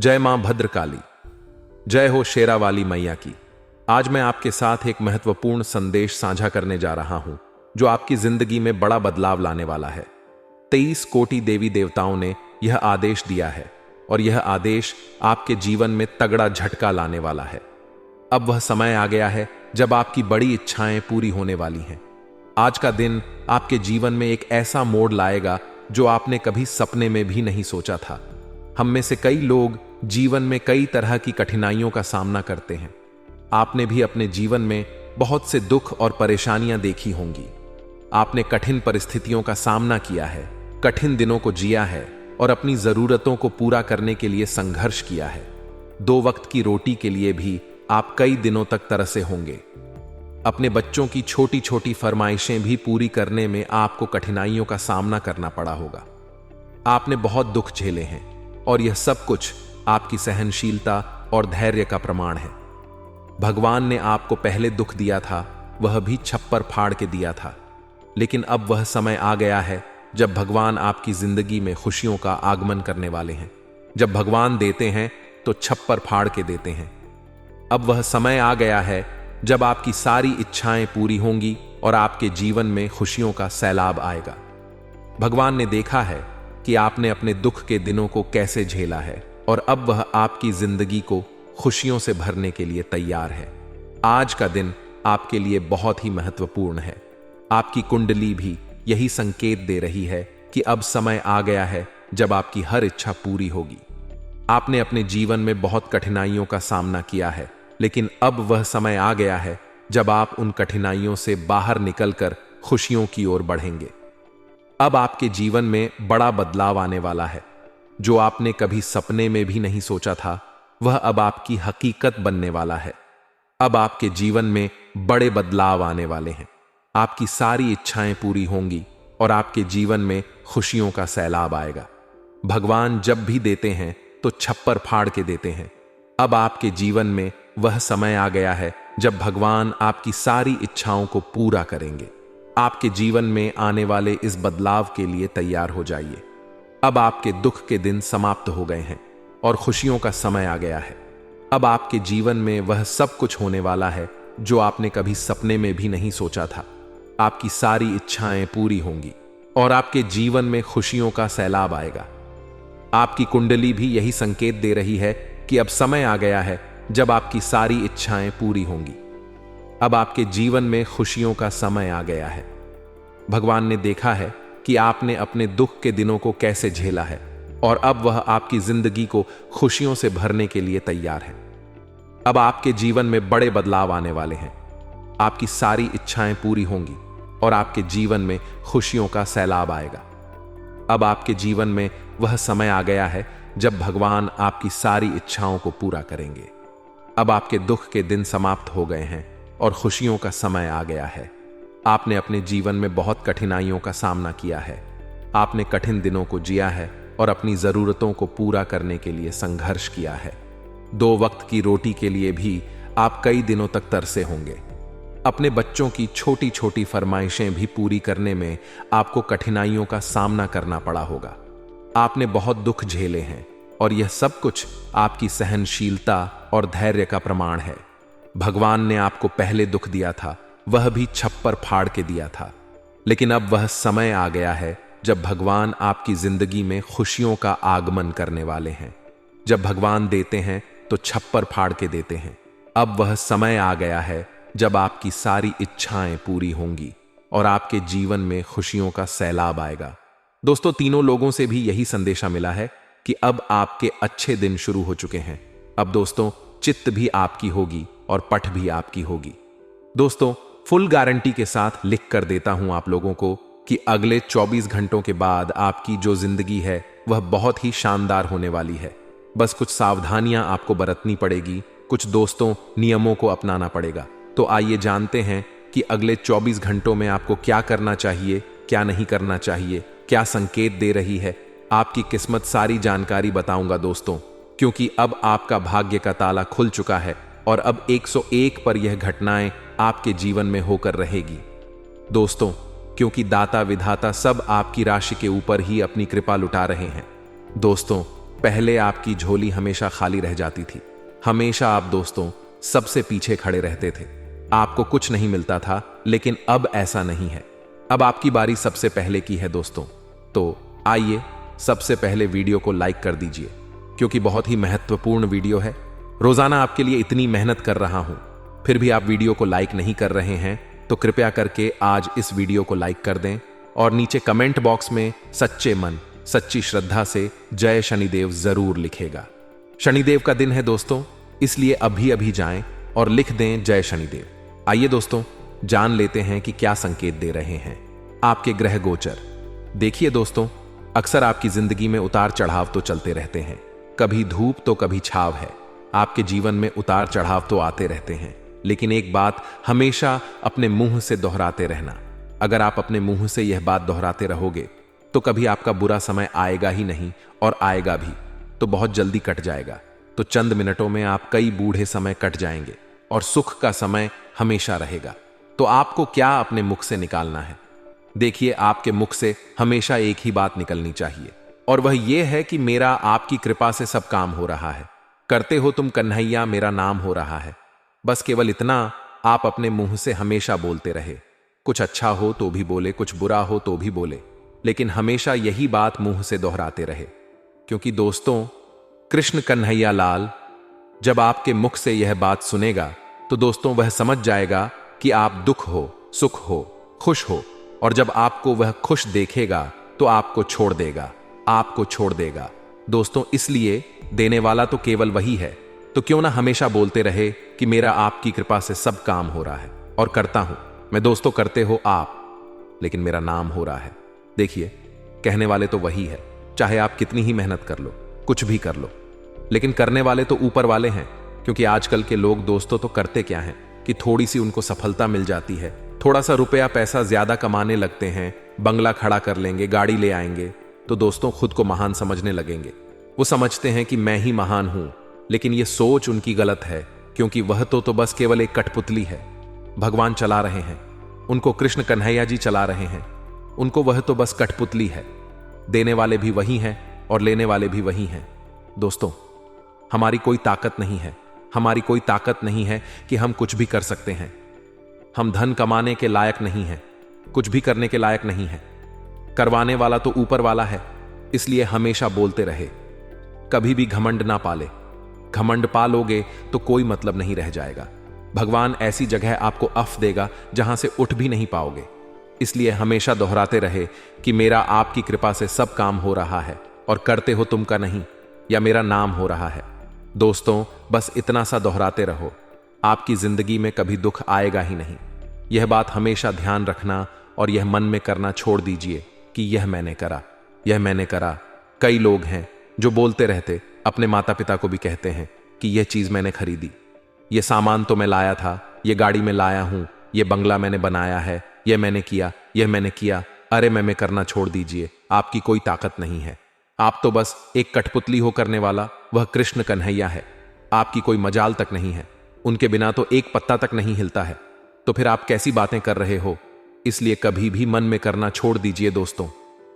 जय मां भद्रकाली, जय हो शेरावाली मैया की। आज मैं आपके साथ एक महत्वपूर्ण संदेश साझा करने जा रहा हूं जो आपकी जिंदगी में बड़ा बदलाव लाने वाला है। 23 कोटि देवी देवताओं ने यह आदेश दिया है और यह आदेश आपके जीवन में तगड़ा झटका लाने वाला है। अब वह समय आ गया है जब आपकी बड़ी इच्छाएं पूरी होने वाली हैं। आज का दिन आपके जीवन में एक ऐसा मोड़ लाएगा जो आपने कभी सपने में भी नहीं सोचा था। हम में से कई लोग जीवन में कई तरह की कठिनाइयों का सामना करते हैं। आपने भी अपने जीवन में बहुत से दुख और परेशानियां देखी होंगी। आपने कठिन परिस्थितियों का सामना किया है, कठिन दिनों को जिया है और अपनी जरूरतों को पूरा करने के लिए संघर्ष किया है। 2 वक्त की रोटी के लिए भी आप कई दिनों तक तरसे होंगे। अपने बच्चों की छोटी छोटी फरमाइशें भी पूरी करने में आपको कठिनाइयों का सामना करना पड़ा होगा। आपने बहुत दुख झेले हैं और यह सब कुछ आपकी सहनशीलता और धैर्य का प्रमाण है। भगवान ने आपको पहले दुख दिया था, वह भी छप्पर फाड़ के दिया था, लेकिन अब वह समय आ गया है जब भगवान आपकी जिंदगी में खुशियों का आगमन करने वाले हैं। जब भगवान देते हैं तो छप्पर फाड़ के देते हैं। अब वह समय आ गया है जब आपकी सारी इच्छाएं पूरी होंगी और आपके जीवन में खुशियों का सैलाब आएगा। भगवान ने देखा है कि आपने अपने दुख के दिनों को कैसे झेला है और अब वह आपकी जिंदगी को खुशियों से भरने के लिए तैयार है। आज का दिन आपके लिए बहुत ही महत्वपूर्ण है। आपकी कुंडली भी यही संकेत दे रही है कि अब समय आ गया है जब आपकी हर इच्छा पूरी होगी। आपने अपने जीवन में बहुत कठिनाइयों का सामना किया है, लेकिन अब वह समय आ गया है जब आप उन कठिनाइयों से बाहर निकलकर खुशियों की ओर बढ़ेंगे। अब आपके जीवन में बड़ा बदलाव आने वाला है। जो आपने कभी सपने में भी नहीं सोचा था, वह अब आपकी हकीकत बनने वाला है। अब आपके जीवन में बड़े बदलाव आने वाले हैं। आपकी सारी इच्छाएं पूरी होंगी और आपके जीवन में खुशियों का सैलाब आएगा। भगवान जब भी देते हैं तो छप्पर फाड़ के देते हैं। अब आपके जीवन में वह समय आ गया है जब भगवान आपकी सारी इच्छाओं को पूरा करेंगे। आपके जीवन में आने वाले इस बदलाव के लिए तैयार हो जाइए। अब आपके दुख के दिन समाप्त हो गए हैं और खुशियों का समय आ gया है। अब आपके जीवन में वह सब कुछ होने वाला है जो आपने कभी सपने में भी नहीं सोचा था। आपकी सारी इच्छाएं पूरी होंगी और आपके जीवन में खुशियों का सैलाब आएगा। आपकी कुंडली भी यही संकेत दे रही है कि अब समय आ गया है जब आपकी सारी इच्छाएं पूरी होंगी। अब आपके जीवन में खुशियों का समय आ गया है। भगवान ने देखा है कि आपने अपने दुख के दिनों को कैसे झेला है और अब वह आपकी जिंदगी को खुशियों से भरने के लिए तैयार है। अब आपके जीवन में बड़े बदलाव आने वाले हैं। आपकी सारी इच्छाएं पूरी होंगी और आपके जीवन में खुशियों का सैलाब आएगा। अब आपके जीवन में वह समय आ गया है जब भगवान आपकी सारी इच्छाओं को पूरा करेंगे। अब आपके दुख के दिन समाप्त हो गए हैं और खुशियों का समय आ गया है। आपने अपने जीवन में बहुत कठिनाइयों का सामना किया है। आपने कठिन दिनों को जिया है और अपनी जरूरतों को पूरा करने के लिए संघर्ष किया है। 2 वक्त की रोटी के लिए भी आप कई दिनों तक तरसे होंगे। अपने बच्चों की छोटी छोटी फरमाइशें भी पूरी करने में आपको कठिनाइयों का सामना करना पड़ा होगा। आपने बहुत दुख झेले हैं और यह सब कुछ आपकी सहनशीलता और धैर्य का प्रमाण है। भगवान ने आपको पहले दुख दिया था, वह भी छप्पर फाड़ के दिया था, लेकिन अब वह समय आ गया है जब भगवान आपकी जिंदगी में खुशियों का आगमन करने वाले हैं। जब भगवान देते हैं तो छप्पर फाड़ के देते हैं। अब वह समय आ गया है जब आपकी सारी इच्छाएं पूरी होंगी और आपके जीवन में खुशियों का सैलाब आएगा। दोस्तों, तीनों लोगों से भी यही संदेशा मिला है कि अब आपके अच्छे दिन शुरू हो चुके हैं। अब दोस्तों, चित्त भी आपकी होगी और पठ भी आपकी होगी। दोस्तों, फुल गारंटी के साथ लिख कर देता हूं आप लोगों को कि अगले 24 घंटों के बाद आपकी जो जिंदगी है वह बहुत ही शानदार होने वाली है। बस कुछ सावधानियां आपको बरतनी पड़ेगी, कुछ दोस्तों नियमों को अपनाना पड़ेगा। तो आइए जानते हैं कि अगले 24 घंटों में आपको क्या करना चाहिए, क्या नहीं करना चाहिए, क्या संकेत दे रही है आपकी किस्मत। सारी जानकारी बताऊंगा दोस्तों, क्योंकि अब आपका भाग्य का ताला खुल चुका है और अब 101 पर यह घटनाएं आपके जीवन में होकर रहेगी। दोस्तों, क्योंकि दाता विधाता सब आपकी राशि के ऊपर ही अपनी कृपा लुटा रहे हैं। दोस्तों, पहले आपकी झोली हमेशा खाली रह जाती थी। हमेशा आप दोस्तों सबसे पीछे खड़े रहते थे। आपको कुछ नहीं मिलता था, लेकिन अब ऐसा नहीं है। अब आपकी बारी सबसे पहले की है दोस्तों। तो आइए सबसे पहले वीडियो को लाइक कर दीजिए, क्योंकि बहुत ही महत्वपूर्ण वीडियो है। रोजाना आपके लिए इतनी मेहनत कर रहा हूं, फिर भी आप वीडियो को लाइक नहीं कर रहे हैं, तो कृपया करके आज इस वीडियो को लाइक कर दें और नीचे कमेंट बॉक्स में सच्चे मन सच्ची श्रद्धा से जय शनिदेव जरूर लिखेगा। शनिदेव का दिन है दोस्तों, इसलिए अभी अभी जाएं और लिख दें जय शनिदेव। आइए दोस्तों जान लेते हैं कि क्या संकेत दे रहे हैं आपके ग्रह गोचर। देखिए दोस्तों, अक्सर आपकी जिंदगी में उतार चढ़ाव तो चलते रहते हैं। कभी धूप तो कभी छाव है। आपके जीवन में उतार चढ़ाव तो आते रहते हैं, लेकिन एक बात हमेशा अपने मुंह से दोहराते रहना। अगर आप अपने मुंह से यह बात दोहराते रहोगे तो कभी आपका बुरा समय आएगा ही नहीं, और आएगा भी तो बहुत जल्दी कट जाएगा। तो चंद मिनटों में आप कई बूढ़े समय कट जाएंगे और सुख का समय हमेशा रहेगा। तो आपको क्या अपने मुख से निकालना है? देखिए, आपके मुख से हमेशा एक ही बात निकलनी चाहिए, और वह यह है कि मेरा आपकी कृपा से सब काम हो रहा है। करते हो तुम कन्हैया, मेरा नाम हो रहा है। बस केवल इतना आप अपने मुंह से हमेशा बोलते रहे। कुछ अच्छा हो तो भी बोले, कुछ बुरा हो तो भी बोले, लेकिन हमेशा यही बात मुंह से दोहराते रहे। क्योंकि दोस्तों, कृष्ण कन्हैया लाल जब आपके मुख से यह बात सुनेगा तो दोस्तों वह समझ जाएगा कि आप दुख हो, सुख हो, खुश हो, और जब आपको वह खुश देखेगा तो आपको छोड़ देगा, आपको छोड़ देगा। दोस्तों, इसलिए देने वाला तो केवल वही है। तो क्यों ना हमेशा बोलते रहे कि मेरा आपकी कृपा से सब काम हो रहा है और करता हूं मैं। दोस्तों, करते हो आप, लेकिन मेरा नाम हो रहा है। देखिए, कहने वाले तो वही है, चाहे आप कितनी ही मेहनत कर लो, कुछ भी कर लो, लेकिन करने वाले तो ऊपर वाले हैं। क्योंकि आजकल के लोग दोस्तों तो करते क्या हैं कि थोड़ी सी उनको सफलता मिल जाती है, थोड़ा सा रुपया पैसा ज्यादा कमाने लगते हैं, बंगला खड़ा कर लेंगे, गाड़ी ले आएंगे, तो दोस्तों खुद को महान समझने लगेंगे। वो समझते हैं कि मैं ही महान हूं, लेकिन ये सोच उनकी गलत है। क्योंकि वह तो बस केवल एक कठपुतली है। भगवान चला रहे हैं, उनको कृष्ण कन्हैया जी चला रहे हैं। उनको वह तो बस कठपुतली है। देने वाले भी वही हैं और लेने वाले भी वही हैं। दोस्तों, हमारी कोई ताकत नहीं है, हमारी कोई ताकत नहीं है कि हम कुछ भी कर सकते हैं। हम धन कमाने के लायक नहीं हैं, कुछ भी करने के लायक नहीं है। करवाने वाला तो ऊपर वाला है। इसलिए हमेशा बोलते रहे, कभी भी घमंड ना पाले। घमंड पालोगे तो कोई मतलब नहीं रह जाएगा। भगवान ऐसी जगह आपको अफ देगा जहां से उठ भी नहीं पाओगे। इसलिए हमेशा दोहराते रहे कि मेरा आपकी कृपा से सब काम हो रहा है, और करते हो तुम का नहीं, या मेरा नाम हो रहा है। दोस्तों, बस इतना सा दोहराते रहो, आपकी जिंदगी में कभी दुख आएगा ही नहीं। यह बात हमेशा ध्यान रखना और यह मन में करना छोड़ दीजिए कि यह मैंने करा, यह मैंने करा। कई लोग हैं जो बोलते रहते, अपने माता पिता को भी कहते हैं कि यह चीज मैंने खरीदी, यह सामान तो मैं लाया था, यह गाड़ी में लाया हूं, यह बंगला मैंने बनाया है, यह मैंने किया, यह मैंने किया। अरे मैं करना छोड़ दीजिए, आपकी कोई ताकत नहीं है। आप तो बस एक कठपुतली हो करने वाला, वह कृष्ण कन्हैया है। आपकी कोई मजाल तक नहीं है, उनके बिना तो एक पत्ता तक नहीं हिलता है। तो फिर आप कैसी बातें कर रहे हो? इसलिए कभी भी मन में करना छोड़ दीजिए दोस्तों।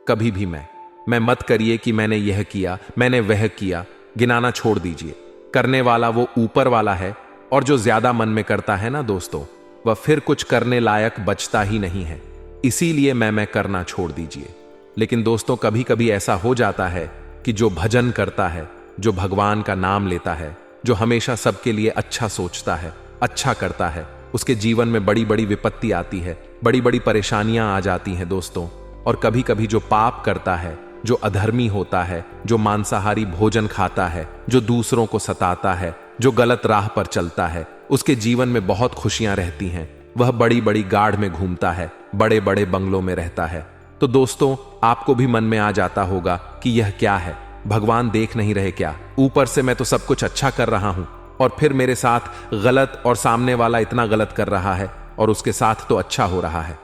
कभी भी मैं मत करिए कि मैंने यह किया, मैंने वह किया। गिनाना छोड़ दीजिए। करने वाला वो ऊपर वाला है, और जो ज्यादा मन में करता है ना दोस्तों, वह फिर कुछ करने लायक बचता ही नहीं है। इसीलिए मैं करना छोड़ दीजिए। लेकिन दोस्तों, कभी कभी ऐसा हो जाता है कि जो भजन करता है, जो भगवान का नाम लेता है, जो हमेशा सबके लिए अच्छा सोचता है, अच्छा करता है, उसके जीवन में बड़ी बड़ी विपत्ति आती है, बड़ी बड़ी परेशानियां आ जाती हैं दोस्तों। और कभी कभी जो पाप करता है, जो अधर्मी होता है, जो मांसाहारी भोजन खाता है, जो दूसरों को सताता है, जो गलत राह पर चलता है, उसके जीवन में बहुत खुशियां रहती हैं। वह बड़ी बड़ी गाढ़ में घूमता है, बड़े बड़े बंगलों में रहता है। तो दोस्तों, आपको भी मन में आ जाता होगा कि यह क्या है, भगवान देख नहीं रहे क्या? ऊपर से मैं तो सब कुछ अच्छा कर रहा हूं, और फिर मेरे साथ गलत, और सामने वाला इतना गलत कर रहा है और उसके साथ तो अच्छा हो रहा है।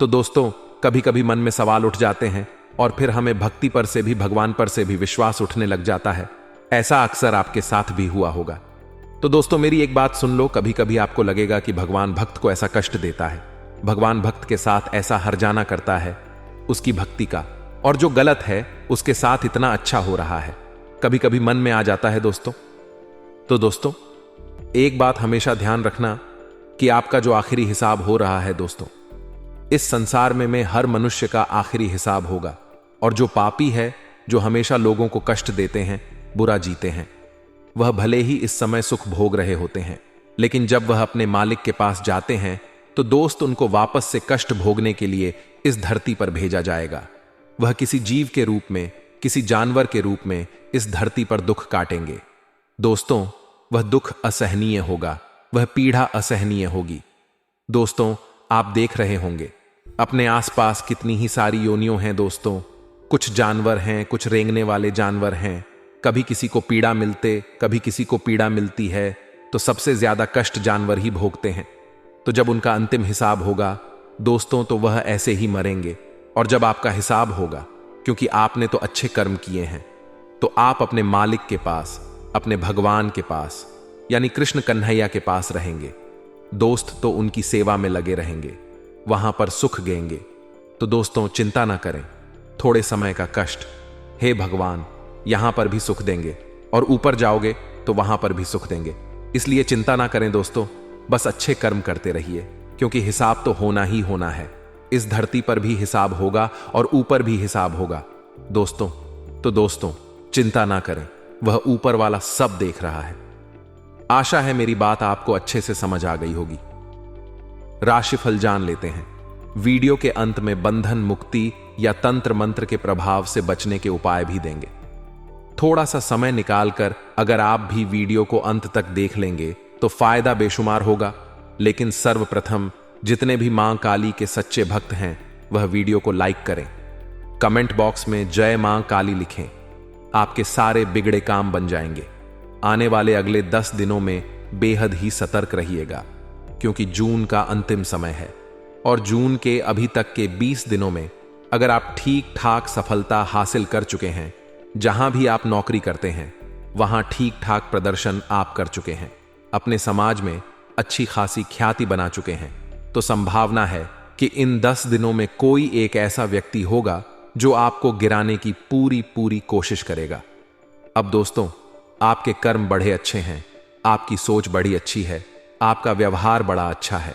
तो दोस्तों, कभी कभी मन में सवाल उठ जाते हैं, और फिर हमें भक्ति पर से भी, भगवान पर से भी विश्वास उठने लग जाता है। ऐसा अक्सर आपके साथ भी हुआ होगा। तो दोस्तों, मेरी एक बात सुन लो, कभी कभी आपको लगेगा कि भगवान भक्त को ऐसा कष्ट देता है, भगवान भक्त के साथ ऐसा हर्जाना करता है उसकी भक्ति का, और जो गलत है उसके साथ इतना अच्छा हो रहा है। कभी कभी मन में आ जाता है दोस्तों। तो दोस्तों, एक बात हमेशा ध्यान रखना कि आपका जो आखिरी हिसाब हो रहा है दोस्तों, इस संसार में हर मनुष्य का आखिरी हिसाब होगा। और जो पापी है, जो हमेशा लोगों को कष्ट देते हैं, बुरा जीते हैं, वह भले ही इस समय सुख भोग रहे होते हैं, लेकिन जब वह अपने मालिक के पास जाते हैं तो दोस्त उनको वापस से कष्ट भोगने के लिए इस धरती पर भेजा जाएगा। वह किसी जीव के रूप में, किसी जानवर के रूप में इस धरती पर दुख काटेंगे। दोस्तों, वह दुख असहनीय होगा, वह पीड़ा असहनीय होगी। दोस्तों, आप देख रहे होंगे अपने आसपास कितनी ही सारी योनियों हैं दोस्तों। कुछ जानवर हैं, कुछ रेंगने वाले जानवर हैं। कभी किसी को पीड़ा मिलते, कभी किसी को पीड़ा मिलती है, तो सबसे ज्यादा कष्ट जानवर ही भोगते हैं। तो जब उनका अंतिम हिसाब होगा दोस्तों, तो वह ऐसे ही मरेंगे। और जब आपका हिसाब होगा, क्योंकि आपने तो अच्छे कर्म किए हैं, तो आप अपने मालिक के पास, अपने भगवान के पास, यानी कृष्ण कन्हैया के पास रहेंगे। दोस्त तो उनकी सेवा में लगे रहेंगे, वहां पर सुख देंगे। तो दोस्तों, चिंता ना करें, थोड़े समय का कष्ट, हे भगवान यहां पर भी सुख देंगे, और ऊपर जाओगे तो वहां पर भी सुख देंगे। इसलिए चिंता ना करें दोस्तों, बस अच्छे कर्म करते रहिए, क्योंकि हिसाब तो होना ही होना है। इस धरती पर भी हिसाब होगा और ऊपर भी हिसाब होगा दोस्तों। तो दोस्तों, चिंता ना करें, वह ऊपर वाला सब देख रहा है। आशा है मेरी बात आपको अच्छे से समझ आ गई होगी। राशिफल जान लेते हैं। वीडियो के अंत में बंधन मुक्ति या तंत्र मंत्र के प्रभाव से बचने के उपाय भी देंगे। थोड़ा सा समय निकालकर अगर आप भी वीडियो को अंत तक देख लेंगे तो फायदा बेशुमार होगा। लेकिन सर्वप्रथम जितने भी मां काली के सच्चे भक्त हैं, वह वीडियो को लाइक करें, कमेंट बॉक्स में जय मां काली लिखें। आपके सारे बिगड़े काम बन जाएंगे। आने वाले अगले 10 दिनों में बेहद ही सतर्क रहिएगा, क्योंकि जून का अंतिम समय है। और जून के अभी तक के 20 दिनों में अगर आप ठीक ठाक सफलता हासिल कर चुके हैं, जहां भी आप नौकरी करते हैं वहां ठीक ठाक प्रदर्शन आप कर चुके हैं, अपने समाज में अच्छी खासी ख्याति बना चुके हैं, तो संभावना है कि इन 10 दिनों में कोई एक ऐसा व्यक्ति होगा जो आपको गिराने की पूरी कोशिश करेगा। अब दोस्तों, आपके कर्म बड़े अच्छे हैं, आपकी सोच बड़ी अच्छी है, आपका व्यवहार बड़ा अच्छा है।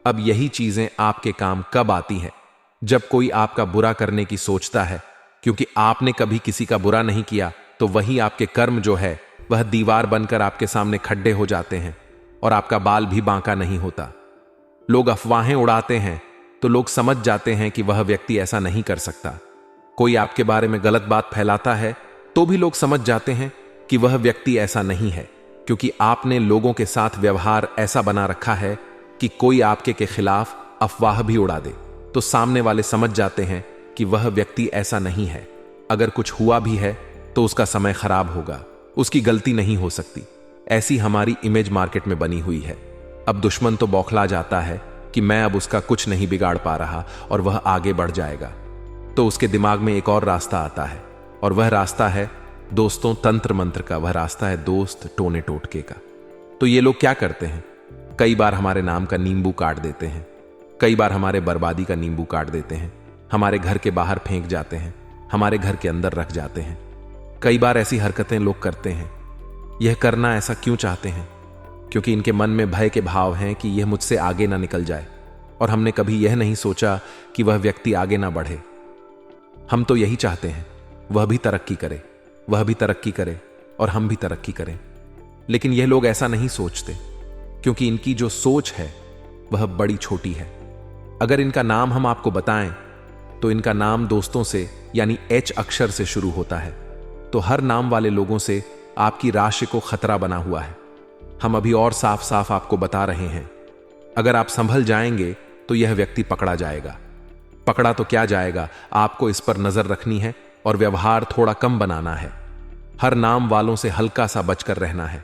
अब यही चीजें आपके काम कब आती हैं? जब कोई आपका बुरा करने की सोचता है, क्योंकि आपने कभी किसी का बुरा नहीं किया, तो वही आपके कर्म जो है वह दीवार बनकर आपके सामने खड्डे हो जाते हैं और आपका बाल भी बांका नहीं होता। लोग अफवाहें उड़ाते हैं तो लोग समझ जाते हैं कि वह व्यक्ति ऐसा नहीं कर सकता। कोई आपके बारे में गलत बात फैलाता है तो भी लोग समझ जाते हैं कि वह व्यक्ति ऐसा नहीं है, क्योंकि आपने लोगों के साथ व्यवहार ऐसा बना रखा है कि कोई आपके के खिलाफ अफवाह भी उड़ा दे तो सामने वाले समझ जाते हैं कि वह व्यक्ति ऐसा नहीं है। अगर कुछ हुआ भी है तो उसका समय खराब होगा, उसकी गलती नहीं हो सकती। ऐसी हमारी इमेज मार्केट में बनी हुई है। अब दुश्मन तो बौखला जाता है कि मैं अब उसका कुछ नहीं बिगाड़ पा रहा और वह आगे बढ़ जाएगा, तो उसके दिमाग में एक और रास्ता आता है, और वह रास्ता है दोस्तों तंत्र मंत्र का। वह रास्ता है दोस्त टोने टोटके का। तो ये लोग क्या करते हैं, कई बार हमारे नाम का नींबू काट देते हैं, कई बार हमारे बर्बादी का नींबू काट देते हैं, हमारे घर के बाहर फेंक जाते हैं, हमारे घर के अंदर रख जाते हैं। कई बार ऐसी हरकतें लोग करते हैं। यह करना ऐसा क्यों चाहते हैं? क्योंकि इनके मन में भय के भाव हैं कि यह मुझसे आगे ना निकल जाए, और हमने कभी यह नहीं सोचा कि वह व्यक्ति आगे ना बढ़े। हम तो यही चाहते हैं वह भी तरक्की करे, वह भी तरक्की करे और हम भी तरक्की करें। लेकिन यह लोग ऐसा नहीं सोचते, क्योंकि इनकी जो सोच है वह बड़ी छोटी है। अगर इनका नाम हम आपको बताएं तो इनका नाम दोस्तों से यानी एच अक्षर से शुरू होता है। तो हर नाम वाले लोगों से आपकी राशि को खतरा बना हुआ है। हम अभी और साफ साफ आपको बता रहे हैं, अगर आप संभल जाएंगे तो यह व्यक्ति पकड़ा जाएगा। पकड़ा तो क्या जाएगा, आपको इस पर नजर रखनी है और व्यवहार थोड़ा कम बनाना है। हर नाम वालों से हल्का सा बचकर रहना है,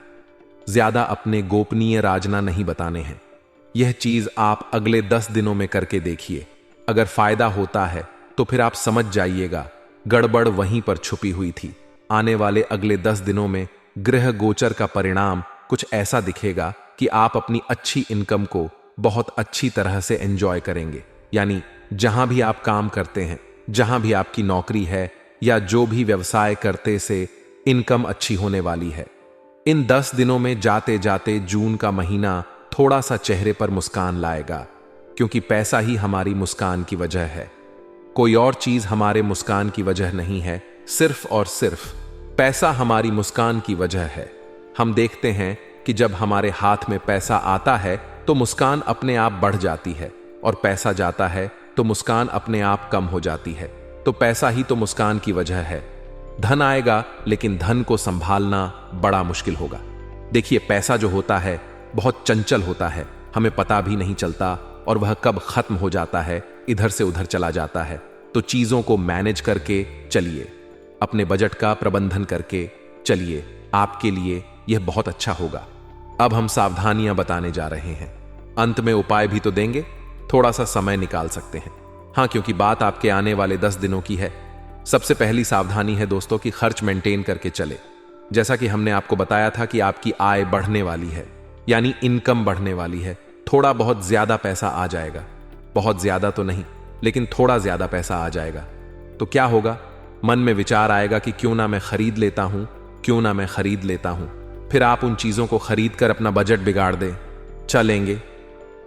ज्यादा अपने गोपनीय राजना नहीं बताने हैं। यह चीज आप अगले 10 दिनों में करके देखिए। अगर फायदा होता है तो फिर आप समझ जाइएगा गड़बड़ वहीं पर छुपी हुई थी। आने वाले अगले 10 दिनों में ग्रह गोचर का परिणाम कुछ ऐसा दिखेगा कि आप अपनी अच्छी इनकम को बहुत अच्छी तरह से एंजॉय करेंगे। यानी जहां भी आप काम करते हैं, जहां भी आपकी नौकरी है या जो भी व्यवसाय करते से इनकम अच्छी होने वाली है। इन 10 दिनों में जाते जाते जून का महीना थोड़ा सा चेहरे पर मुस्कान लाएगा, क्योंकि पैसा ही हमारी मुस्कान की वजह है। कोई और चीज हमारे मुस्कान की वजह नहीं है, सिर्फ और सिर्फ पैसा हमारी मुस्कान की वजह है। हम देखते हैं कि जब हमारे हाथ में पैसा आता है तो मुस्कान अपने आप बढ़ जाती है, और पैसा जाता है तो मुस्कान अपने आप कम हो जाती है। तो पैसा ही तो मुस्कान की वजह है। धन आएगा, लेकिन धन को संभालना बड़ा मुश्किल होगा। देखिए, पैसा जो होता है बहुत चंचल होता है, हमें पता भी नहीं चलता, और वह कब खत्म हो जाता है, इधर से उधर चला जाता है। तो चीजों को मैनेज करके चलिए, अपने बजट का प्रबंधन करके चलिए, आपके लिए यह बहुत अच्छा होगा। अब हम सावधानियां बताने जा रहे हैं। अंत में उपाय भी तो देंगे, थोड़ा सा समय निकाल सकते हैं। हाँ, क्योंकि बात आपके आने वाले 10 दिनों की है। सबसे पहली सावधानी है दोस्तों कि खर्च मेंटेन करके चले। जैसा कि हमने आपको बताया था कि आपकी आय बढ़ने वाली है, यानी इनकम बढ़ने वाली है। थोड़ा बहुत ज्यादा पैसा आ जाएगा, बहुत ज्यादा तो नहीं, लेकिन थोड़ा ज्यादा पैसा आ जाएगा। तो क्या होगा? मन में विचार आएगा कि क्यों ना मैं खरीद लेता हूं, क्यों ना मैं खरीद लेता हूं। फिर आप उन चीजों को खरीद कर अपना बजट बिगाड़ दें। चलेंगे,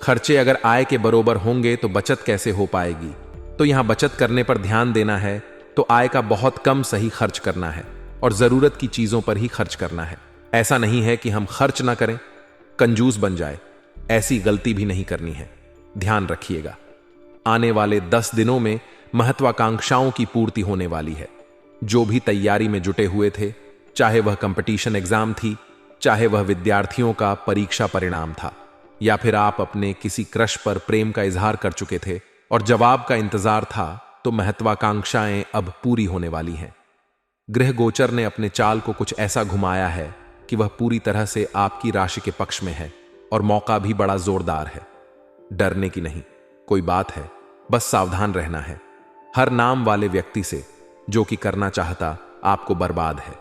खर्चे अगर आय के बरोबर होंगे तो बचत कैसे हो पाएगी? तो यहां बचत करने पर ध्यान देना है, तो आय का बहुत कम सही खर्च करना है, और जरूरत की चीजों पर ही खर्च करना है। ऐसा नहीं है कि हम खर्च ना करें, कंजूस बन जाए, ऐसी गलती भी नहीं करनी है। ध्यान रखिएगा, आने वाले 10 दिनों में महत्वाकांक्षाओं की पूर्ति होने वाली है। जो भी तैयारी में जुटे हुए थे, चाहे वह कंपटीशन एग्जाम थी, चाहे वह विद्यार्थियों का परीक्षा परिणाम था, या फिर आप अपने किसी क्रश पर प्रेम का इजहार कर चुके थे और जवाब का इंतजार था, तो महत्वाकांक्षाएं अब पूरी होने वाली हैं। ग्रह गोचर ने अपने चाल को कुछ ऐसा घुमाया है कि वह पूरी तरह से आपकी राशि के पक्ष में है, और मौका भी बड़ा जोरदार है। डरने की नहीं कोई बात है, बस सावधान रहना है। हर नाम वाले व्यक्ति से जो कि करना चाहता आपको बर्बाद है।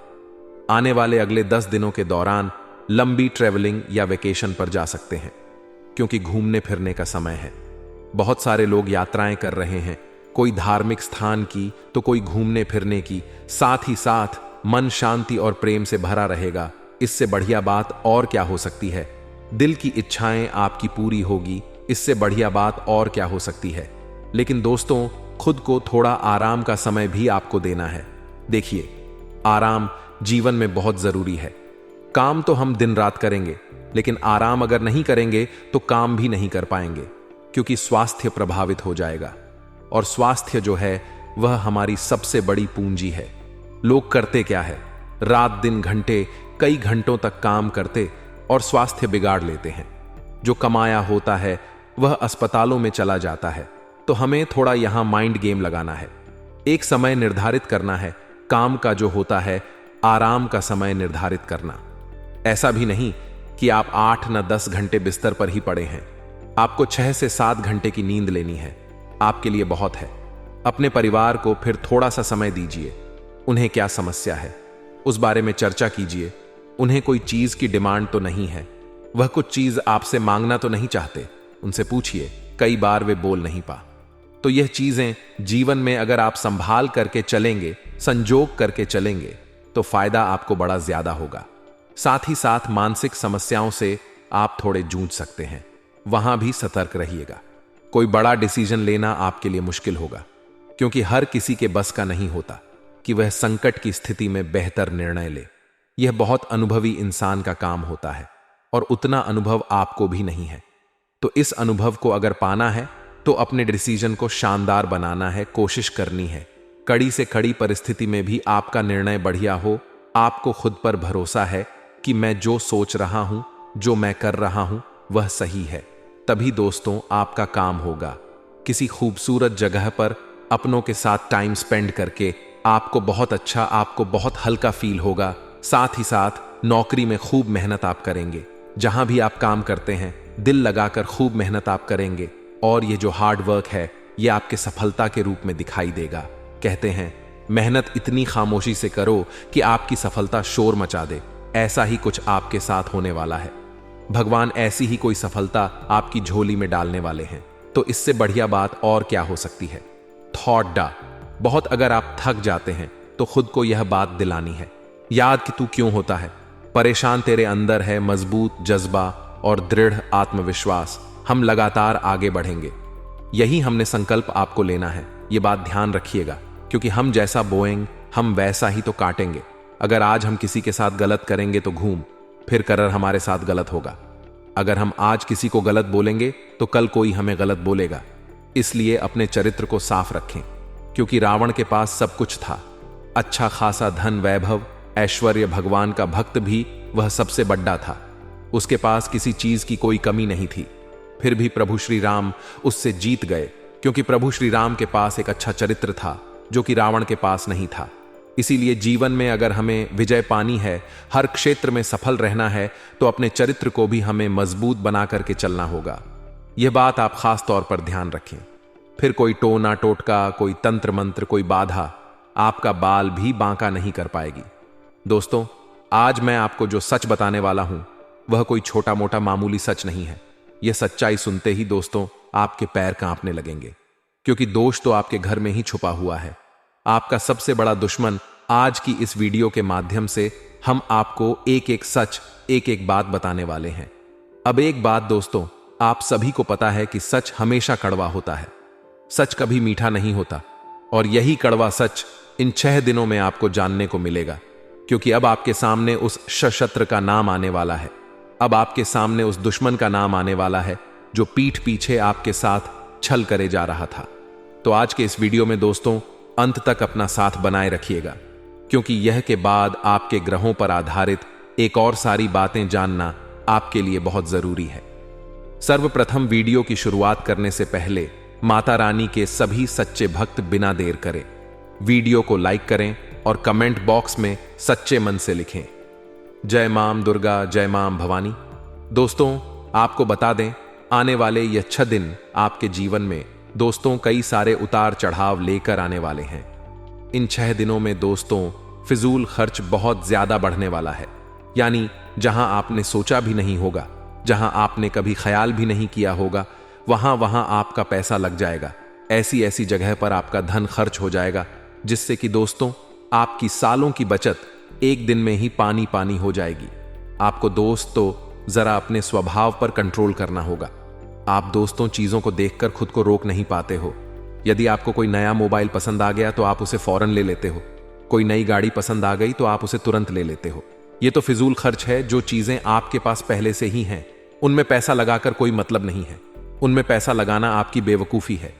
आने वाले अगले 10 दिनों के दौरान लंबी ट्रेवलिंग या वेकेशन पर जा सकते हैं, क्योंकि घूमने फिरने का समय है। बहुत सारे लोग यात्राएं कर रहे हैं, कोई धार्मिक स्थान की तो कोई घूमने फिरने की। साथ ही साथ मन शांति और प्रेम से भरा रहेगा। इससे बढ़िया बात और क्या हो सकती है? दिल की इच्छाएं आपकी पूरी होगी, इससे बढ़िया बात और क्या हो सकती है? लेकिन दोस्तों, खुद को थोड़ा आराम का समय भी आपको देना है। देखिए, आराम जीवन में बहुत जरूरी है। काम तो हम दिन रात करेंगे, लेकिन आराम अगर नहीं करेंगे तो काम भी नहीं कर पाएंगे, क्योंकि स्वास्थ्य प्रभावित हो जाएगा। और स्वास्थ्य जो है वह हमारी सबसे बड़ी पूंजी है। लोग करते क्या है? रात दिन घंटे, कई घंटों तक काम करते और स्वास्थ्य बिगाड़ लेते हैं। जो कमाया होता है वह अस्पतालों में चला जाता है। तो हमें थोड़ा यहां माइंड गेम लगाना है। एक समय निर्धारित करना है, काम का जो होता है, आराम का समय निर्धारित करना। ऐसा भी नहीं कि आप 8 न 10 घंटे बिस्तर पर ही पड़े हैं। आपको 6 से 7 घंटे की नींद लेनी है, आपके लिए बहुत है। अपने परिवार को फिर थोड़ा सा समय दीजिए। उन्हें क्या समस्या है उस बारे में चर्चा कीजिए। उन्हें कोई चीज की डिमांड तो नहीं है, वह कुछ चीज आपसे मांगना तो नहीं चाहते, उनसे पूछिए। कई बार वे बोल नहीं पा। तो यह चीजें जीवन में अगर आप संभाल करके चलेंगे, संजोग करके चलेंगे, तो फायदा आपको बड़ा ज्यादा होगा। साथ ही साथ मानसिक समस्याओं से आप थोड़े जूझ सकते हैं, वहां भी सतर्क रहिएगा। कोई बड़ा डिसीजन लेना आपके लिए मुश्किल होगा, क्योंकि हर किसी के बस का नहीं होता कि वह संकट की स्थिति में बेहतर निर्णय ले। यह बहुत अनुभवी इंसान का काम होता है, और उतना अनुभव आपको भी नहीं है। तो इस अनुभव को अगर पाना है तो अपने डिसीजन को शानदार बनाना है, कोशिश करनी है। कड़ी से कड़ी परिस्थिति में भी आपका निर्णय बढ़िया हो। आपको खुद पर भरोसा है कि मैं जो सोच रहा हूं, जो मैं कर रहा हूं, वह सही है। तभी दोस्तों आपका काम होगा। किसी खूबसूरत जगह पर अपनों के साथ टाइम स्पेंड करके आपको बहुत अच्छा, आपको बहुत हल्का फील होगा। साथ ही साथ नौकरी में खूब मेहनत आप करेंगे। जहां भी आप काम करते हैं, दिल लगाकर खूब मेहनत आप करेंगे, और ये जो हार्ड वर्क है ये आपके सफलता के रूप में दिखाई देगा। कहते हैं, मेहनत इतनी खामोशी से करो कि आपकी सफलता शोर मचा दे। ऐसा ही कुछ आपके साथ होने वाला है। भगवान ऐसी ही कोई सफलता आपकी झोली में डालने वाले हैं। तो इससे बढ़िया बात और क्या हो सकती है? थॉट डा बहुत। अगर आप थक जाते हैं तो खुद को यह बात दिलानी है, याद कि तू क्यों होता है। परेशान तेरे अंदर है मजबूत जज्बा और दृढ़ आत्मविश्वास। हम लगातार आगे बढ़ेंगे। यही हमने संकल्प आपको लेना है। ये बात ध्यान रखिएगा, क्योंकि हम जैसा बोएंगे हम वैसा ही तो काटेंगे। अगर आज हम किसी के साथ गलत करेंगे तो घूम फिर कर हमारे साथ गलत होगा। अगर हम आज किसी को गलत बोलेंगे तो कल कोई हमें गलत बोलेगा। इसलिए अपने चरित्र को साफ रखें, क्योंकि रावण के पास सब कुछ था, अच्छा खासा धन, वैभव, ऐश्वर्य, भगवान का भक्त भी वह सबसे बड़ा था। उसके पास किसी चीज की कोई कमी नहीं थी। फिर भी प्रभु श्री राम उससे जीत गए, क्योंकि प्रभु श्री राम के पास एक अच्छा चरित्र था जो कि रावण के पास नहीं था। इसीलिए जीवन में अगर हमें विजय पानी है, हर क्षेत्र में सफल रहना है, तो अपने चरित्र को भी हमें मजबूत बना करके चलना होगा। यह बात आप खास तौर पर ध्यान रखें। फिर कोई टोना टोटका, कोई तंत्र मंत्र, कोई बाधा आपका बाल भी बांका नहीं कर पाएगी। दोस्तों, आज मैं आपको जो सच बताने वाला हूं वह कोई छोटा मोटा मामूली सच नहीं है। यह सच्चाई सुनते ही दोस्तों आपके पैर कांपने लगेंगे, क्योंकि दोष तो आपके घर में ही छुपा हुआ है। आपका सबसे बड़ा दुश्मन। आज की इस वीडियो के माध्यम से हम आपको एक एक सच, एक एक बात बताने वाले हैं। अब एक बात दोस्तों, आप सभी को पता है कि सच हमेशा कड़वा होता है, सच कभी मीठा नहीं होता। और यही कड़वा सच इन 6 दिनों में आपको जानने को मिलेगा, क्योंकि अब आपके सामने उस सशस्त्र का नाम आने वाला है। अब आपके सामने उस दुश्मन का नाम आने वाला है जो पीठ पीछे आपके साथ छल करे जा रहा था। तो आज के इस वीडियो में दोस्तों अंत तक अपना साथ बनाए रखिएगा, क्योंकि यह के बाद आपके ग्रहों पर आधारित एक और सारी बातें जानना आपके लिए बहुत जरूरी है। सर्वप्रथम वीडियो की शुरुआत करने से पहले माता रानी के सभी सच्चे भक्त बिना देर करें वीडियो को लाइक करें और कमेंट बॉक्स में सच्चे मन से लिखें, जय मां दुर्गा, जय मां भवानी। दोस्तों आपको बता दें, आने वाले यह 6 दिन आपके जीवन में दोस्तों कई सारे उतार चढ़ाव लेकर आने वाले हैं। इन 6 दिनों में दोस्तों फिजूल खर्च बहुत ज्यादा बढ़ने वाला है। यानी जहां आपने सोचा भी नहीं होगा, जहां आपने कभी ख्याल भी नहीं किया होगा, वहां वहां आपका पैसा लग जाएगा। ऐसी ऐसी जगह पर आपका धन खर्च हो जाएगा, जिससे कि दोस्तों आपकी सालों की बचत एक दिन में ही पानी पानी हो जाएगी। आपको दोस्त तो जरा अपने स्वभाव पर कंट्रोल करना होगा। आप दोस्तों चीजों को देखकर खुद को रोक नहीं पाते हो। यदि आपको कोई नया मोबाइल पसंद आ गया तो आप उसे फौरन ले लेते हो। कोई नई गाड़ी पसंद आ गई तो आप उसे तुरंत ले लेते हो। यह तो फिजूल खर्च है। जो चीजें आपके पास पहले से ही हैं उनमें पैसा लगाकर कोई मतलब नहीं है। उनमें पैसा लगाना आपकी बेवकूफी है।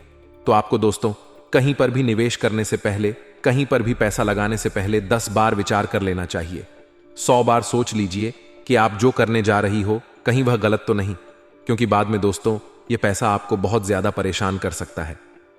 तो आपको दोस्तों कहीं पर भी निवेश करने से पहले, कहीं पर भी पैसा लगाने से पहले 10 बार विचार कर लेना चाहिए। 100 बार सोच लीजिए कि आप जो करने जा रही हो कहीं वह गलत तो नहीं, क्योंकि बाद में दोस्तों यह पैसा आपको बहुत ज्यादा परेशान कर सकता है।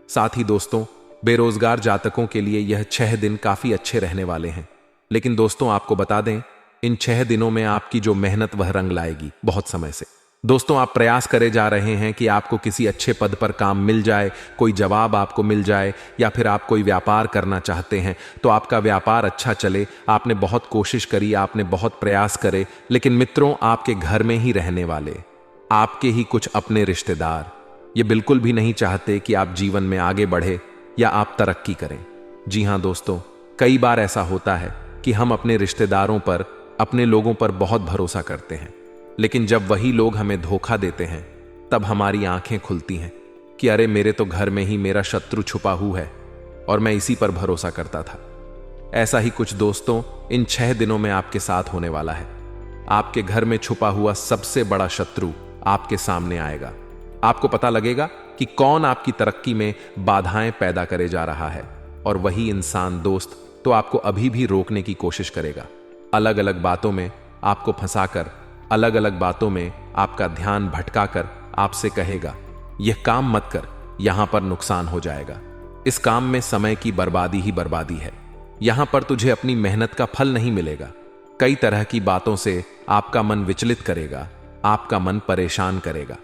साथ ही दोस्तों बेरोजगार जातकों के लिए यह 6 दिन काफी अच्छे रहने वाले हैं। लेकिन दोस्तों आपको बता दें, इन 6 दिनों में आपकी जो मेहनत वह रंग लाएगी बहुत समय से। दोस्तों आप प्रयास करे जा रहे हैं कि आपको किसी अच्छे पद पर काम मिल जाए, कोई जवाब आपको मिल जाए, या फिर आप कोई व्यापार करना चाहते हैं तो आपका व्यापार अच्छा चले। आपने बहुत कोशिश करी, आपने बहुत प्रयास करे, लेकिन मित्रों आपके घर में ही रहने वाले आपके ही कुछ अपने रिश्तेदार ये बिल्कुल भी नहीं चाहते कि आप जीवन में आगे बढ़े या आप तरक्की करें। जी हां दोस्तों, कई बार ऐसा होता है कि हम अपने रिश्तेदारों पर, अपने लोगों पर बहुत भरोसा करते हैं, लेकिन जब वही लोग हमें धोखा देते हैं तब हमारी आंखें खुलती हैं कि अरे मेरे तो घर में ही मेरा शत्रु छुपा हुआ है और मैं इसी पर भरोसा करता था। ऐसा ही कुछ दोस्तों इन 6 दिनों में आपके साथ होने वाला है। आपके घर में छुपा हुआ सबसे बड़ा शत्रु आपके सामने आएगा। आपको पता लगेगा कि कौन आपकी तरक्की में बाधाएं पैदा करे जा रहा है, और वही इंसान दोस्त तो आपको अभी भी रोकने की कोशिश करेगा। अलग अलग बातों में आपको फंसाकर, अलग अलग बातों में आपका ध्यान भटकाकर आपसे कहेगा यह काम मत कर, यहां पर नुकसान हो जाएगा, इस काम में समय की बर्बादी ही बर्बादी है, यहां पर तुझे अपनी मेहनत का फल नहीं मिलेगा। कई तरह की बातों से आपका मन विचलित करेगा, आपका मन परेशान करेगा।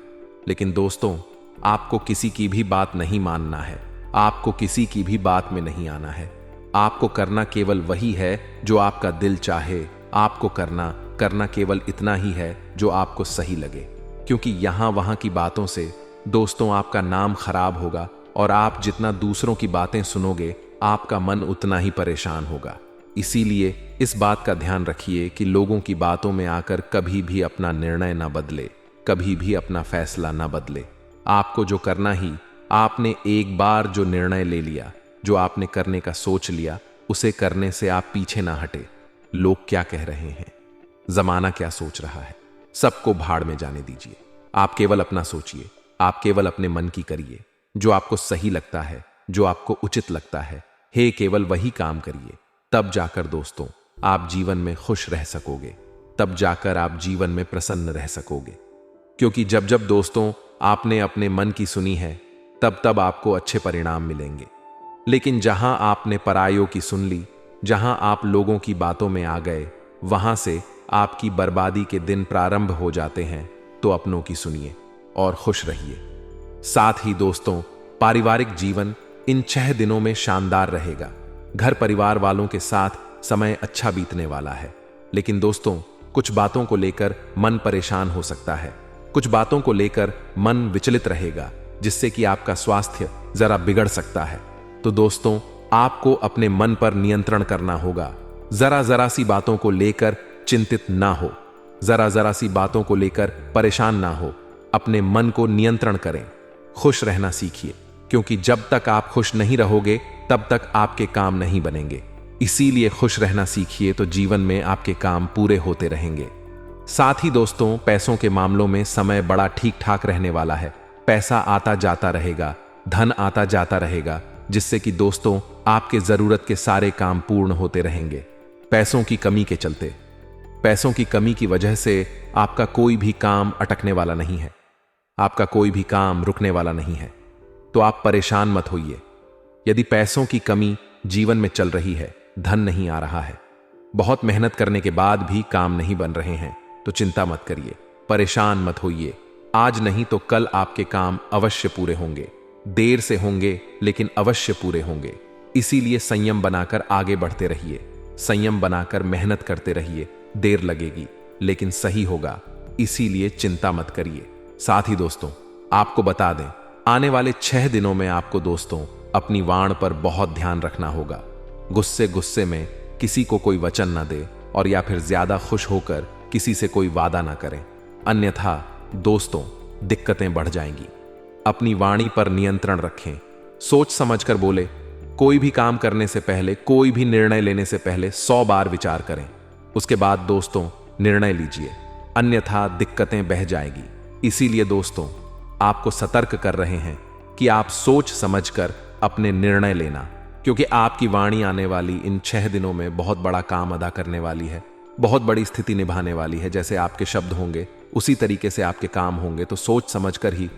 लेकिन दोस्तों आपको किसी की भी बात नहीं मानना है, आपको किसी की भी बात में नहीं आना है। आपको करना केवल वही है जो आपका दिल चाहे। आपको करना केवल इतना ही है जो आपको सही लगे, क्योंकि यहां वहां की बातों से दोस्तों आपका नाम खराब होगा, और आप जितना दूसरों की बातें सुनोगे आपका मन उतना ही परेशान होगा। इसीलिए इस बात का ध्यान रखिए कि लोगों की बातों में आकर कभी भी अपना निर्णय ना बदले, कभी भी अपना फैसला ना बदले। आपको जो करना ही, आपने एक बार जो निर्णय ले लिया, जो आपने करने का सोच लिया, उसे करने से आप पीछे ना हटे। लोग क्या कह रहे हैं, जमाना क्या सोच रहा है, सबको भाड़ में जाने दीजिए। आप केवल अपना सोचिए, आप केवल अपने मन की करिए। जो आपको सही लगता है, जो आपको उचित लगता है, केवल वही काम करिए। तब जाकर दोस्तों आप जीवन में खुश रह सकोगे, तब जाकर आप जीवन में प्रसन्न रह सकोगे। क्योंकि जब जब दोस्तों आपने अपने मन की सुनी है, तब तब आपको अच्छे परिणाम मिलेंगे। लेकिन जहां आपने परायों की सुन ली, जहां आप लोगों की बातों में आ गए, वहां से आपकी बर्बादी के दिन प्रारंभ हो जाते हैं। तो अपनों की सुनिए और खुश रहिए। साथ ही दोस्तों पारिवारिक जीवन इन 6 दिनों में शानदार रहेगा। घर परिवार वालों के साथ समय अच्छा बीतने वाला है। लेकिन दोस्तों कुछ बातों को लेकर मन परेशान हो सकता है, कुछ बातों को लेकर मन विचलित रहेगा, जिससे कि आपका स्वास्थ्य जरा बिगड़ सकता है। तो दोस्तों आपको अपने मन पर नियंत्रण करना होगा। जरा जरा सी बातों को लेकर चिंतित ना हो, जरा जरा सी बातों को लेकर परेशान ना हो। अपने मन को नियंत्रण करें, खुश रहना सीखिए। क्योंकि जब तक आप खुश नहीं रहोगे, तब तक आपके काम नहीं बनेंगे। इसीलिए खुश रहना सीखिए, तो जीवन में आपके काम पूरे होते रहेंगे। साथ ही दोस्तों पैसों के मामलों में समय बड़ा ठीक ठाक रहने वाला है। पैसा आता जाता रहेगा, धन आता जाता रहेगा, जिससे कि दोस्तों आपके जरूरत के सारे काम पूर्ण होते रहेंगे। पैसों की कमी के चलते, पैसों की कमी की वजह से आपका कोई भी काम अटकने वाला नहीं है, आपका कोई भी काम रुकने वाला नहीं है। तो आप परेशान मत होइए। यदि पैसों की कमी जीवन में चल रही है, धन नहीं आ रहा है, बहुत मेहनत करने के बाद भी काम नहीं बन रहे हैं, तो चिंता मत करिए, परेशान मत होइए। आज नहीं तो कल आपके काम अवश्य पूरे होंगे। देर से होंगे लेकिन अवश्य पूरे होंगे। इसीलिए संयम बनाकर आगे बढ़ते रहिए, संयम बनाकर मेहनत करते रहिए। देर लगेगी लेकिन सही होगा, इसीलिए चिंता मत करिए। साथ ही दोस्तों आपको बता दें, आने वाले 6 दिनों में आपको दोस्तों अपनी वाण पर बहुत ध्यान रखना होगा। गुस्से में किसी को कोई वचन ना दे, और या फिर ज्यादा खुश होकर किसी से कोई वादा ना करें, अन्यथा दोस्तों दिक्कतें बढ़ जाएंगी। अपनी वाणी पर नियंत्रण रखें, सोच समझकर बोले। कोई भी काम करने से पहले, कोई भी निर्णय लेने से पहले 100 बार विचार करें, उसके बाद दोस्तों निर्णय लीजिए, अन्यथा दिक्कतें बह जाएगी। इसीलिए दोस्तों आपको सतर्क कर रहे हैं कि आप सोच समझकर अपने निर्णय लेना, क्योंकि आपकी वाणी आने वाली इन 6 दिनों में बहुत बड़ा काम अदा करने वाली है, बहुत बड़ी स्थिति निभाने वाली है। जैसे आपके शब्द होंगे उसी तरीके से आपके काम होंगे। तो सोच समझकर ही